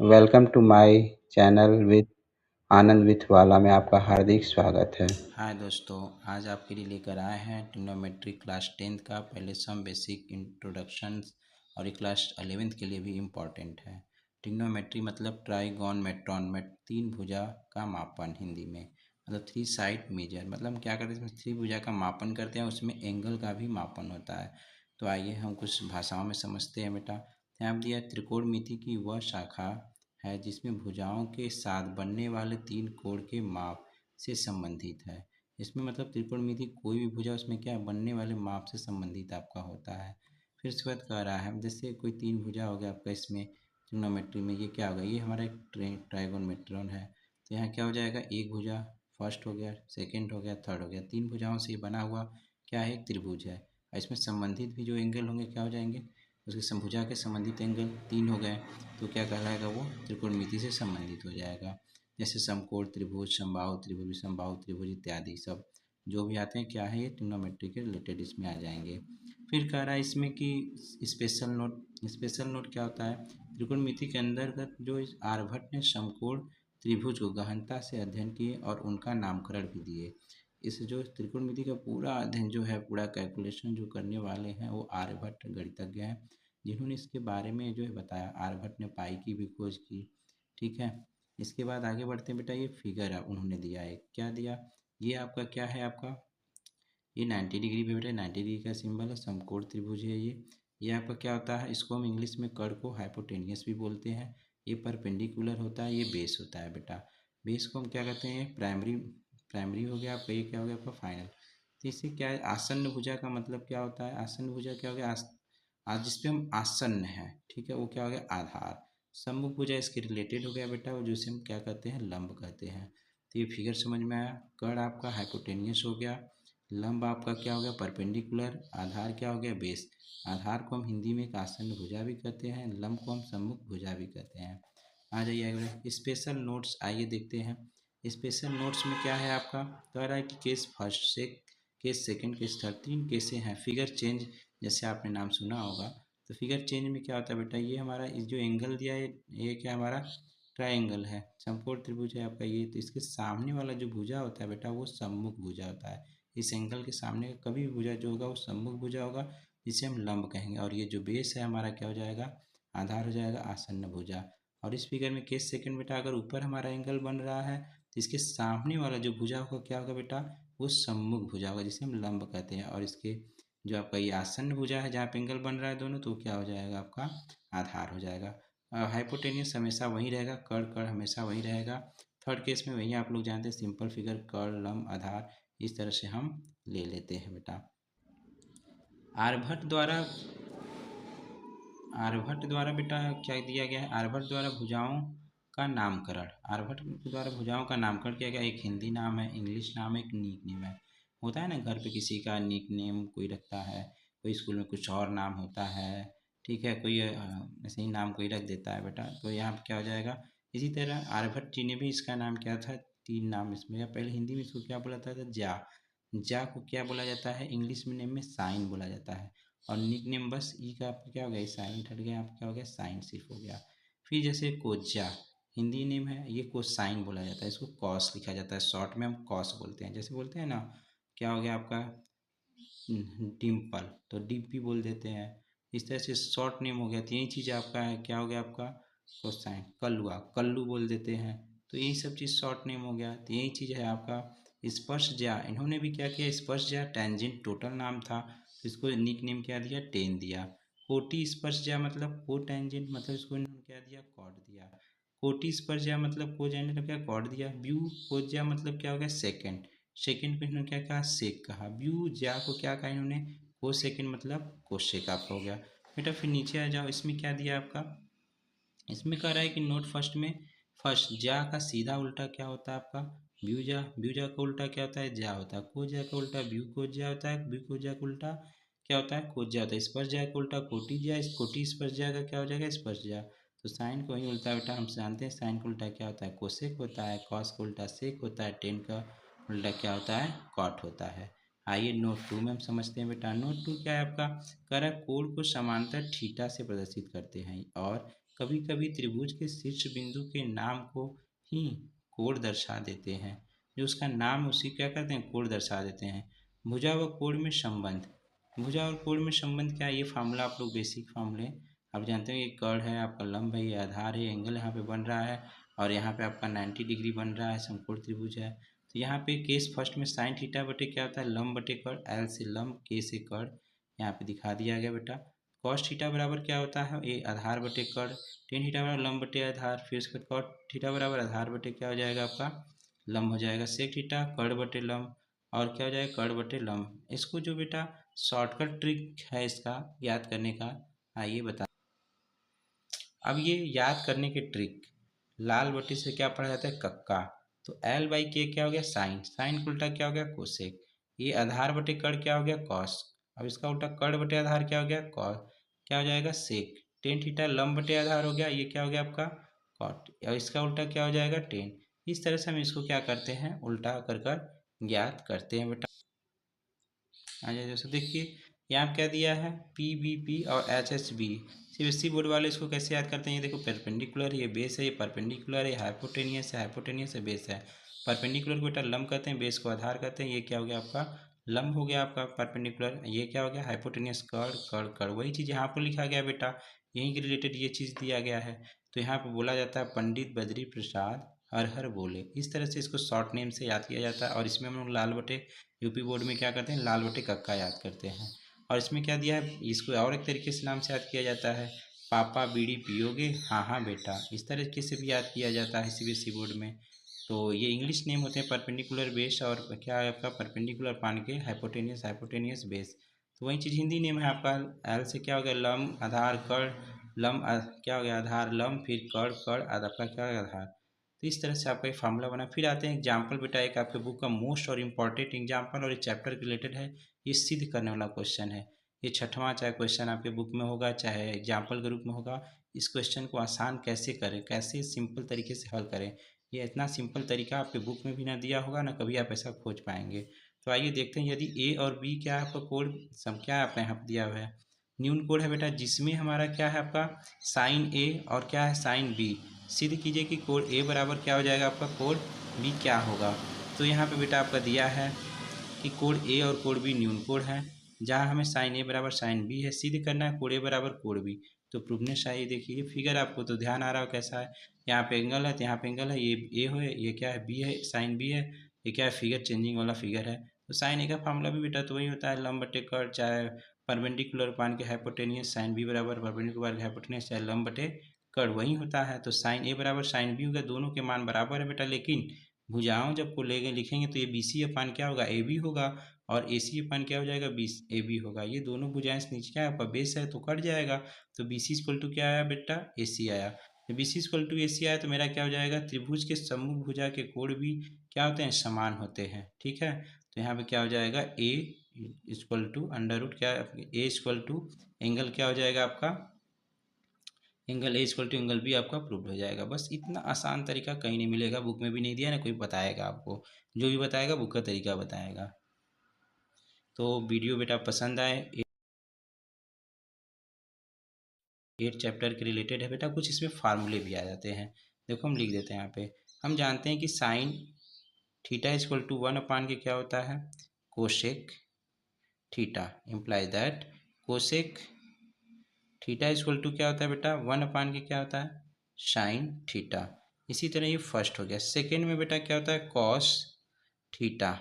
Welcome to my channel with Anand Vithwala में आपका हार्दिक स्वागत है। हाय दोस्तों, आज आपके लिए लेकर आए हैं ट्रिग्नोमेट्री क्लास 10th का पहले सम बेसिक इंट्रोडक्शंस और ये क्लास 11th के लिए भी इम्पॉर्टेंट है। ट्रिग्नोमेट्री मतलब ट्राइगोनमेट्रॉन में तीन भुजा का मापन हिंदी में मतलब थ्री साइड मेजर मतलब हम क्या करते हैं इसमें थ्री भुजा का मापन करते हैं, उसमें एंगल का भी मापन होता है। तो आइए हम कुछ भाषाओं में समझते हैं बेटा। यहाँ दिया त्रिकोणमिति की वह शाखा है जिसमें भुजाओं के साथ बनने वाले तीन कोण के माप से संबंधित है। इसमें मतलब त्रिकोणमिति कोई भी भुजा उसमें क्या बनने वाले माप से संबंधित आपका होता है। फिर उसके बाद कह रहा है जैसे कोई तीन भुजा हो गया आपका इसमें ट्रिग्नोमेट्री में, ये क्या होगा, ये हमारा एक ट्राइगोनमेट्रॉन है। तो यहाँ क्या हो जाएगा, एक भुजा फर्स्ट हो गया, सेकेंड हो गया, थर्ड हो गया, तीन भुजाओं से बना हुआ क्या है, एक त्रिभुज है। और इसमें संबंधित भी जो एंगल होंगे क्या हो जाएंगे, उसके भुजा के संबंधित एंगल तीन हो गए। तो क्या कहलाएगा, वो त्रिकोणमिति से संबंधित हो जाएगा। जैसे समकोण त्रिभुज, समबाहु त्रिभुज, विषमबाहु त्रिभुज इत्यादि सब जो भी आते हैं क्या है, ये ट्रिग्नोमेट्री के रिलेटेड इसमें आ जाएंगे। फिर कह रहा है इसमें कि स्पेशल नोट क्या होता है, त्रिकोणमिति के अंतर्गत जो इस आर्यभट्ट ने समकोण त्रिभुज को गहनता से अध्ययन किए और उनका नामकरण भी दिए। इस जो त्रिकोणमिति का पूरा अध्ययन जो है, पूरा कैलकुलेशन जो करने वाले हैं वो आर्यभट्ट गणितज्ञ हैं, जिन्होंने इसके बारे में जो है बताया। आर्यभट्ट ने पाई की भी खोज की। ठीक है, इसके बाद आगे बढ़ते हैं बेटा। ये फिगर है उन्होंने दिया है, क्या दिया, ये आपका क्या है, आपका ये 90 डिग्री पे बेटा, 90 डिग्री का सिंबल है, समकोण त्रिभुज है ये आपका क्या होता है, इसको हम इंग्लिश में कर्ण को हाइपोटेनियस भी बोलते हैं। ये परपेंडिकुलर होता है, ये बेस होता है बेटा। बेस को हम क्या कहते हैं, प्राइमरी प्राइमरी हो गया आपका, ये क्या हो गया आपका फाइनल। तो इससे क्या है, आसन्न भुजा का मतलब क्या होता है, आसन्न भुजा क्या हो गया, आज जिसपे हम आसन्न है, ठीक है, वो क्या हो गया, आधार। सम्मुख भुजा इसके रिलेटेड हो गया बेटा, वो जिसे हम क्या कहते हैं, लंब कहते हैं। तो ये फिगर समझ में आया। कर्ण आपका हाइपोटेनियस हो गया, लंब आपका क्या हो गया, परपेंडिकुलर, आधार क्या हो गया, बेस। आधार को हम हिंदी में एक आसन्न भुजा भी कहते हैं, लंब को हम सम्मुख भुजा भी कहते हैं। आ जाइए अगले स्पेशल नोट्स, आइए देखते हैं। स्पेशल नोट्स में क्या है आपका, कह रहा है कि केस फर्स्ट से केस सेकंड केस थर्ड तीन केसे हैं। फिगर चेंज जैसे आपने नाम सुना होगा, तो फिगर चेंज में क्या होता है बेटा, ये हमारा इस जो एंगल दिया है ये क्या हमारा ट्रायंगल है, समकोण त्रिभुज है आपका ये। तो इसके सामने वाला जो भुजा होता है बेटा वो सम्मुख भुजा होता है। इस एंगल के सामने का कभी भी भुजा जो होगा वो सम्मुख भुजा होगा, जिसे हम लंब कहेंगे। और ये जो बेस है हमारा क्या हो जाएगा, आधार हो जाएगा, आसन्न भुजा। और इस फिगर में केस सेकंड बेटा, अगर ऊपर हमारा एंगल बन रहा है तो इसके सामने वाला जो भुजा होगा क्या होगा बेटा, वो सम्मुख भुजा होगा, जिसे हम लंब कहते हैं। और इसके जो आपका ये आसन्न भुजा है जहाँ पे एंगल बन रहा है दोनों, तो क्या हो जाएगा आपका, आधार हो जाएगा। हाइपोटेनियस हमेशा वही रहेगा, कर्ण कर्ण हमेशा वही रहेगा। थर्ड केस में वही आप लोग जानते हैं, सिंपल फिगर, कर्ण लंब आधार, इस तरह से हम ले लेते हैं बेटा। आर्यभट्ट द्वारा आर्यभट्ट द्वारा बेटा क्या दिया गया है, आर्यभट्ट द्वारा भुजाओं का नामकरण। आर्यभट्ट द्वारा भुजाओं का नामकरण किया गया, एक हिंदी नाम है, इंग्लिश नाम है, एक निक नेम है। होता है ना घर पे किसी का निक नेम कोई रखता है, कोई स्कूल में कुछ और नाम होता है, ठीक है, कोई ऐसे ही नाम कोई रख देता है बेटा। तो यहाँ पे क्या हो जाएगा, इसी तरह आर्यभट्ट जी ने भी इसका नाम क्या था, तीन नाम इसमें, या पहले हिंदी में इसको क्या बोला था, जा। जा को क्या बोला जाता है, इंग्लिश में नेम में साइन बोला जाता है। और निक नेम बस ई का आपका क्या हो गया, साइलेंट हट गया, आपका क्या हो गया, साइन सिर्फ हो गया। फिर जैसे कोज्जा, हिंदी नेम है, ये कोसाइन बोला जाता है, इसको कॉस लिखा जाता है, शॉर्ट में हम कॉस बोलते हैं। जैसे बोलते हैं ना, क्या हो गया आपका डिम्पल, तो डिम्पी बोल देते हैं। इस तरह से शॉर्ट नेम हो गया। तो यही चीज़ आपका है, क्या हो गया आपका, कोसाइन। कल्लुआ, कल्लू बोल देते हैं। तो यही सब चीज़ शॉर्ट नेम हो गया। तो यही चीज़ है आपका स्पर्श ज्या। इन्होंने भी क्या किया, स्पर्श ज्या टेंजेंट टोटल नाम था, तो इसको निक नेम क्या दिया, टेन दिया। कोटि स्पर्श ज्या मतलब को टेंजेंट, मतलब इसको इन्होंने क्या दिया, कॉड दिया। कोटि स्पर्श ज्या मतलब को टेंजेंट मतलब क्या, कॉड दिया। व्यू कोज्या मतलब क्या हो गया, सेकंड। सेकंड को इन्होंने क्या कहा, सेक कहा। व्यू ज्या को क्या कहा इन्होंने, को सेकंड मतलब कोशेक आपका हो गया बेटा। फिर नीचे आ जाओ, इसमें क्या दिया आपका, इसमें कह रहा है कि नोट फर्स्ट में, फर्स्ट जा का सीधा उल्टा क्या होता है आपका, ब्यूजा। ब्यूजा का उल्टा क्या होता है, जा होता है। कोजा का उल्टा ब्यू कोजा होता है। ब्यू कोजा का उल्टा क्या होता है, कोजा होता है। स्पर्श जा का उल्टा कोटि जा, इस कोटि स्पर्श जा का क्या हो जाएगा, स्पर्श जा। तो साइन को ही उल्टा बेटा हम जानते हैं, साइन का उल्टा क्या होता है, कोसेक होता है। कॉस का उल्टा सेक होता है। टेन का उल्टा क्या होता है, कॉट होता है। आइए नोट टू में हम समझते हैं बेटा। नोट टू क्या है आपका, कह रहा है कोण को समांतर थीटा से प्रदर्शित करते हैं और कभी कभी त्रिभुज के शीर्ष बिंदु के नाम को ही कोण दर्शा देते हैं। जो उसका नाम उसी क्या करते हैं, कोण दर्शा देते हैं। भुजा व कोण में संबंध। भुजा और कोण में संबंध क्या है, ये फार्मूला आप लोग बेसिक फार्मूले आप जानते हो। ये कर्ण है आपका, लंब है, ये आधार है, एंगल यहाँ पे बन रहा है और यहाँ पे आपका 90 डिग्री बन रहा है, समकोण त्रिभुज है। तो यहाँ पे केस फर्स्ट में साइन थीटा बटे क्या होता है, लंब बटे कर्ण, एल से लंब, के से कर्ण, यहाँ पे दिखा दिया गया बेटा। कॉस थीटा बराबर क्या होता है, ए आधार बटे कर्ण, टेन थीटा बराबर लंब बटे आधार, फिर उसके बाद कॉट थीटा बराबर आधार बटे क्या हो जाएगा आपका, लंब हो जाएगा, सेक थीटा कर्ण बटे लंब, और क्या हो जाएगा, कर्ण बटे लंब। इसको जो बेटा शॉर्टकट ट्रिक है इसका याद करने का, आइए बता। अब ये याद करने के ट्रिक, लाल बत्ती से क्या पढ़ा जाता है, कक्का। तो एल बाई के क्या हो गया, साइन, साइन का उल्टा क्या हो गया, कोसेक। ये आधार बटे कर्ण क्या हो गया, कॉस। अब इसका उल्टा कर्ण बटे आधार क्या हो गया, कॉस, क्या हो जाएगा, सेक। टेन थीटा लंब बटे आधार हो गया, ये क्या हो गया आपका, कॉट। और इसका उल्टा क्या हो जाएगा, टेन। इस तरह से हम इसको क्या करते हैं, उल्टा कर ज्ञात करते हैं बेटा। आइए जैसे देखिए यहाँ क्या दिया है, पी बी पी और H H B. CBSE board वाले इसको कैसे याद करते हैं, ये देखो परपेंडिकुलर, ये बेस है, ये परपेंडिकुलर है, हाइपोटेनियस है, हाइपोटेनियस है, बेस है। परपेंडिकुलर को बेटा लंब कहते हैं, बेस को आधार कहते हैं। ये क्या हो गया आपका, लंब हो गया आपका परपेंडिकुलर। ये क्या हो गया, हाइपोटेनियस, कर्ण कर्ण कर्ण। वही चीज़ यहाँ पर लिखा गया बेटा, यहीं के रिलेटेड ये चीज़ दिया गया है। तो यहाँ पर बोला जाता है पंडित बद्री प्रसाद हर हर बोले। इस तरह से इसको शॉर्ट नेम से याद किया जाता है। और इसमें हम लोग लाल बटे यूपी बोर्ड में क्या करते हैं, लाल बटे कक्का याद करते हैं। और इसमें क्या दिया है, इसको और एक तरीके से नाम से याद किया जाता है, पापा बीड़ी पियोगे, हाँ हाँ बेटा। इस तरीके से भी याद किया जाता है सीबीएसई बोर्ड में। तो ये इंग्लिश नेम होते हैं, परपेंडिकुलर बेस और क्या है आपका, परपेंडिकुलर पान के, हाइपोटेनियस, हाइपोटेनियस बेस। तो वही चीज़ हिंदी नेम है आपका। एल से क्या हो गया, लंब आधार कर्ण, लंब क्या हो गया, आधार लंब, फिर कर्ण कर्ण आपका क्या हो गया, आधार। तो इस तरह से आपका एक फार्मूला बना। फिर आते हैं एग्जाम्पल बेटा, एक आपके बुक का मोस्ट और इम्पॉर्टेंट एग्जाम्पल और ये चैप्टर रिलेटेड है, ये सिद्ध करने वाला क्वेश्चन है। ये छठवां चाहे क्वेश्चन आपके बुक में होगा, चाहे एग्जाम्पल के रूप में होगा। इस क्वेश्चन को आसान कैसे करें, कैसे सिंपल तरीके से हल करें, ये इतना सिंपल तरीका आपके बुक में भी ना दिया होगा, ना कभी आप ऐसा खोज पाएंगे। तो आइए देखते हैं, यदि ए और बी क्या है आपका कोड, सब क्या है आपका यहाँ दिया हुआ है, न्यून कोड है बेटा, जिसमें हमारा क्या है आपका साइन ए और क्या है साइन बी। सिद्ध कीजिए कि कोड ए बराबर क्या हो जाएगा आपका, कोड बी क्या होगा। तो यहाँ पे बेटा आपका दिया है कि कोड ए और कोड बी न्यून कोड है, जहाँ हमें साइन ए बराबर साइन बी है, सिद्ध करना है कोड ए बराबर कोड बी। तो प्रूवनेस चाहिए। देखिए फिगर आपको तो ध्यान आ रहा हो कैसा है, यहाँ पे एंगल है तो यहाँ पे एंगल है, ये ए हो, ये क्या है, बी है, साइन बी है, ये क्या है, फिगर चेंजिंग वाला फिगर है। तो साइन ए का फार्मूला भी बेटा तो वही होता है, लंब बटे कर्ण, चाहे परपेंडिकुलर पान के हाइपोटेनियस, साइन बी बराबर परपेंडिकुलर के हाइपोटेनियस, चाहे लंब बटे कर्ण वही होता है। तो साइन ए बराबर साइन बी होगा, दोनों के मान बराबर है बेटा। लेकिन भुजाओं जब को लेंगे लिखेंगे तो ये बी सी अपान क्या होगा, ए बी होगा, और ए सी अपान क्या हो जाएगा, बी ए बी होगा। ये दोनों भुजाएं नीचे क्या है आपका बेस है तो कट जाएगा। तो बी सी इक्वल टू क्या आया बेटा, ए सी आया। तो बी सी इक्वल टू ए सी आया तो मेरा क्या हो जाएगा, त्रिभुज के सम्मुख भुजा के कोण भी क्या होते हैं, समान होते हैं। ठीक है, तो यहाँ पे क्या हो जाएगा, A equal to under root क्या, ए इक्वल टू एंगल क्या हो जाएगा आपका, angle A equal to angle B आपका प्रूव हो जाएगा। बस इतना आसान तरीका कहीं नहीं मिलेगा, बुक में भी नहीं दिया, ना कोई बताएगा आपको। जो भी बताएगा बुक का तरीका बताएगा। तो वीडियो बेटा पसंद आए, 8 चैप्टर के रिलेटेड है बेटा, कुछ इसमें फार्मूले भी आ जाते हैं। देखो हम लिख देते हैं यहाँ पे, हम जानते हैं कि sine theta equal to 1 upon के क्या होता है, cosec theta, imply that cosec theta equal to क्या होता है बेटा, 1 अपान के क्या होता है, साइन थीटा। इसी तरह ये फर्स्ट हो गया। सेकेंड में बेटा क्या होता है, कॉस थीटा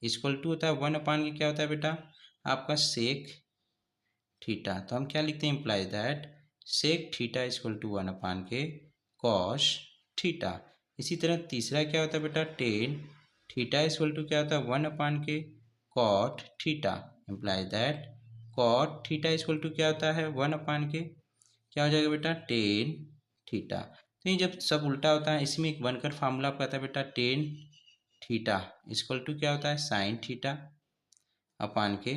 इक्वल टू होता है 1 अपान के क्या होता है बेटा, आपका सेक थीटा। तो हम क्या लिखते हैं, imply that sec theta equal to 1 upon के कॉस थीटा। इसी तरह तीसरा क्या होता है बेटा, टेन थीटा इक्वल टू क्या होता है, 1 अपान के cot theta, imply that cot theta equal to क्या होता है, 1 अपान के क्या हो जाएगा बेटा, टेन थीटा। तो ये जब सब उल्टा होता है, इसमें एक बनकर फार्मूला आपका आता है बेटा, टेन थीटा इक्वल टू क्या होता है, साइन थीटा अपान के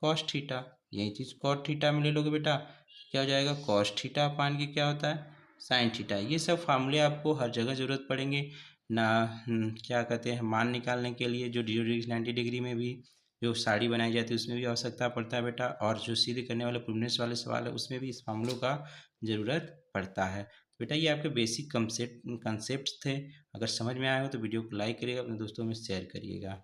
कॉस थीटा। यही चीज़ कॉट थीटा में ले लोगे बेटा, क्या हो जाएगा, कॉस थीटा अपान के क्या होता है, साइन थीटा। ये सब फार्मूले आपको हर जगह ज़रूरत पड़ेंगे ना। क्या कहते हैं, मान निकालने के लिए जो 90 डिग्री में भी जो साड़ी बनाई जाती है उसमें भी आवश्यकता पड़ता है बेटा, और जो सीधे करने वाले प्रूवनेस वाले सवाल है उसमें भी इस फार्मूलों का ज़रूरत पड़ता है। तो बेटा ये आपके बेसिक कंसेप्ट कंसेप्ट्स थे। अगर समझ में आए हो तो वीडियो को लाइक करिएगा, अपने दोस्तों में शेयर करिएगा।